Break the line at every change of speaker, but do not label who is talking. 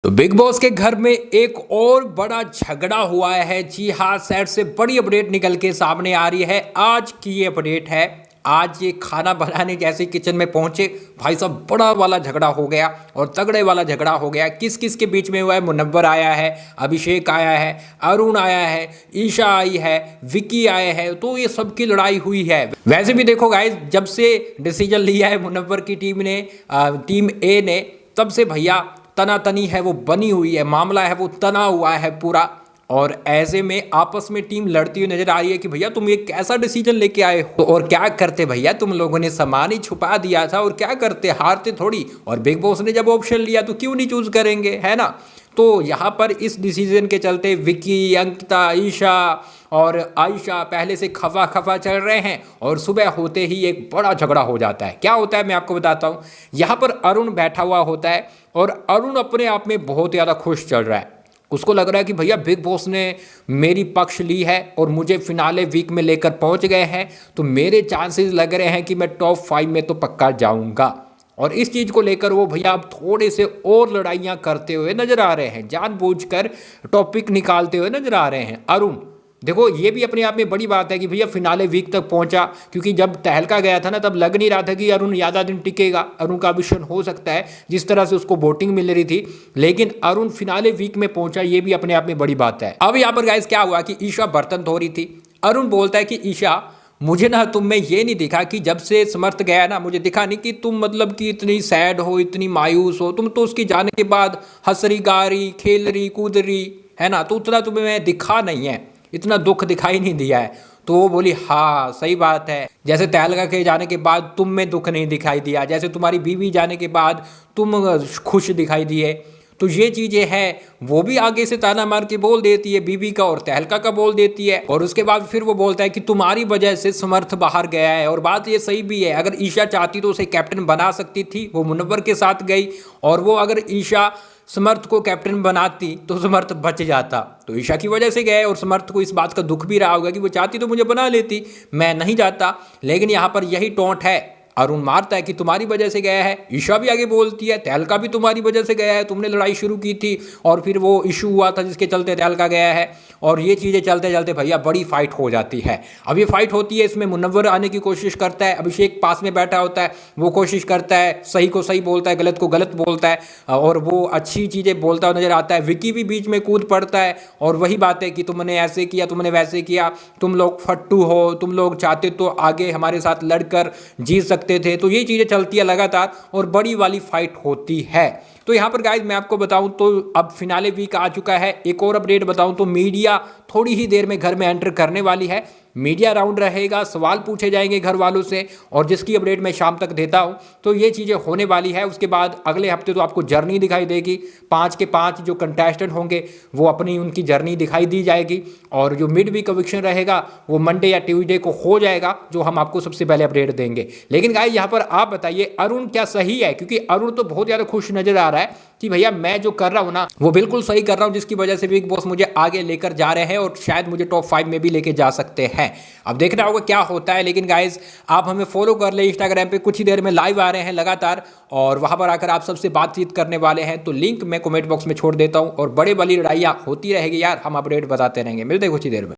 तो big boss के घर में एक और बड़ा झगड़ा हुआ है। जी हाँ, सेट से बड़ी अपडेट निकल के सामने आ रही है। आज की ये अपडेट है। आज ये खाना बनाने जैसे किचन में पहुंचे, भाई साहब बड़ा वाला झगड़ा हो गया और तगड़े वाला झगड़ा हो गया। किस किस के बीच में हुआ है? मुनव्वर आया है, अभिषेक आया है, अरुण आया है, ईशा आई है, विकी आए हैं। तो ये सबकी लड़ाई हुई है। वैसे भी देखो गाइस, जब से डिसीजन लिया है मुनव्वर की टीम ने, टीम ए ने, तब से भैया तनातनी है वो बनी हुई है, मामला है वो तना हुआ है पूरा। और ऐसे में आपस में टीम लड़ती हुई नजर आ रही है कि भैया तुम ये कैसा डिसीजन लेके आए हो और क्या करते भैया, तुम लोगों ने सामान ही छुपा दिया था और क्या करते, हारते थोड़ी। और बिग बॉस ने जब ऑप्शन लिया तो क्यों नहीं चूज करेंगे, है ना। तो यहाँ पर इस डिसीजन के चलते विक्की, अंकिता, ईशा और आयशा पहले से खफा खफा चल रहे हैं और सुबह होते ही एक बड़ा झगड़ा हो जाता है। क्या होता है मैं आपको बताता हूँ। यहाँ पर अरुण बैठा हुआ होता है और अरुण अपने आप में बहुत ज़्यादा खुश चल रहा है। उसको लग रहा है कि भैया बिग बॉस ने मेरी पक्ष ली है और मुझे फिनाले वीक में लेकर पहुंच गए हैं, तो मेरे चांसेस लग रहे हैं कि मैं टॉप 5 में तो पक्का जाऊंगा। और इस चीज़ को लेकर वो भैया अब थोड़े से और लड़ाइयाँ करते हुए नजर आ रहे हैं, जानबूझकर टॉपिक निकालते हुए नजर आ रहे हैं अरुण। देखो ये भी अपने आप में बड़ी बात है कि भैया फिनाले वीक तक पहुंचा, क्योंकि जब तहलका गया था ना, तब लग नहीं रहा था कि अरुण ज़्यादा दिन टिकेगा, अरुण का विषन हो सकता है जिस तरह से उसको वोटिंग मिल रही थी। लेकिन अरुण फिनाले वीक में पहुंचा, ये भी अपने आप में बड़ी बात है। अब यहाँ पर गाइस क्या हुआ कि ईशा बर्तन धो रही थी। अरुण बोलता है कि ईशा, मुझे ना तुम में ये नहीं दिखा कि जब से समर्थ गया ना, मुझे दिखा नहीं कि तुम मतलब कि इतनी सैड हो, इतनी मायूस हो। तुम तो उसकी जाने के बाद हंस रही, गा रही, खेल रही, कूद रही, है ना। तो उतना तुम्हें दिखा नहीं है, इतना दुख दिखाई नहीं दिया है। तो वो बोली हाँ सही बात है, जैसे तहलका के जाने के बाद तुम में दुख नहीं दिखाई दिया, जैसे तुम्हारी बीवी जाने के बाद तुम खुश दिखाई दिए। तो ये चीज़ें हैं, वो भी आगे से ताना मार के बोल देती है बीवी का और तहलका का बोल देती है। और उसके बाद फिर वो बोलता है कि तुम्हारी वजह से समर्थ बाहर गया है। और बात ये सही भी है, अगर ईशा चाहती तो उसे कैप्टन बना सकती थी, वो मुनव्वर के साथ गई। और वो अगर ईशा समर्थ को कैप्टन बनाती तो समर्थ बच जाता। तो ईशा की वजह से गए और समर्थ को इस बात का दुख भी रहा होगा कि वो चाहती तो मुझे बना लेती, मैं नहीं जाता। लेकिन यहाँ पर यही टोंट है, अरुण मारता है कि तुम्हारी वजह से गया है। ईशा भी आगे बोलती है तहलका भी तुम्हारी वजह से गया है, तुमने लड़ाई शुरू की थी और फिर वो इशू हुआ था जिसके चलते तहलका गया है। और ये चीज़ें चलते चलते भैया बड़ी फाइट हो जाती है। अब ये फाइट होती है, इसमें मुनव्वर आने की कोशिश करता है, अभिषेक पास में बैठा होता है, वो कोशिश करता है, सही को सही बोलता है, गलत को गलत बोलता है और वो अच्छी चीज़ें बोलता हुआ नजर आता है। विकी भी बीच में कूद पड़ता है और वही बात है कि तुमने ऐसे किया, तुमने वैसे किया, तुम लोग फट्टू हो, तुम लोग चाहते तो आगे हमारे साथ लड़कर जीत सकते थे। तो ये चीज़ें चलती है लगातार और बड़ी वाली फाइट होती है। तो यहाँ पर गाइज मैं आपको बताऊं तो अब फिनाले वीक आ चुका है। एक और अपडेट बताऊं तो मीडिया थोड़ी ही देर में घर में एंटर करने वाली है। मीडिया राउंड रहेगा, सवाल पूछे जाएंगे घर वालों से और जिसकी अपडेट मैं शाम तक देता हूं। तो ये चीज़ें होने वाली है। उसके बाद अगले हफ्ते तो आपको जर्नी दिखाई देगी, 5 के 5 जो कंटेस्टेंट होंगे वो अपनी उनकी जर्नी दिखाई दी जाएगी। और जो मिड वीक कविक्शन रहेगा वो मंडे या ट्यूसडे को हो जाएगा, जो हम आपको सबसे पहले अपडेट देंगे। लेकिन गाइस यहाँ पर आप बताइए अरुण क्या सही है? क्योंकि अरुण तो बहुत ज़्यादा खुश नजर आ रहा है कि भैया मैं जो कर रहा हूँ ना वो बिल्कुल सही कर रहा हूँ, जिसकी वजह से बिग बॉस मुझे आगे लेकर जा रहे हैं और शायद मुझे टॉप 5 में भी लेके जा सकते हैं। अब देखना होगा क्या होता है। लेकिन गाइज आप हमें फॉलो कर ले, इंस्टाग्राम पे कुछ ही देर में लाइव आ रहे हैं लगातार और वहां पर आकर आप सबसे बातचीत करने वाले हैं। तो लिंक मैं कमेंट बॉक्स में छोड़ देता हूं और बड़े बड़ी लड़ाइयाँ होती रहेगी यार, हम अपडेट बताते रहेंगे। मिलते हैं कुछ ही देर में।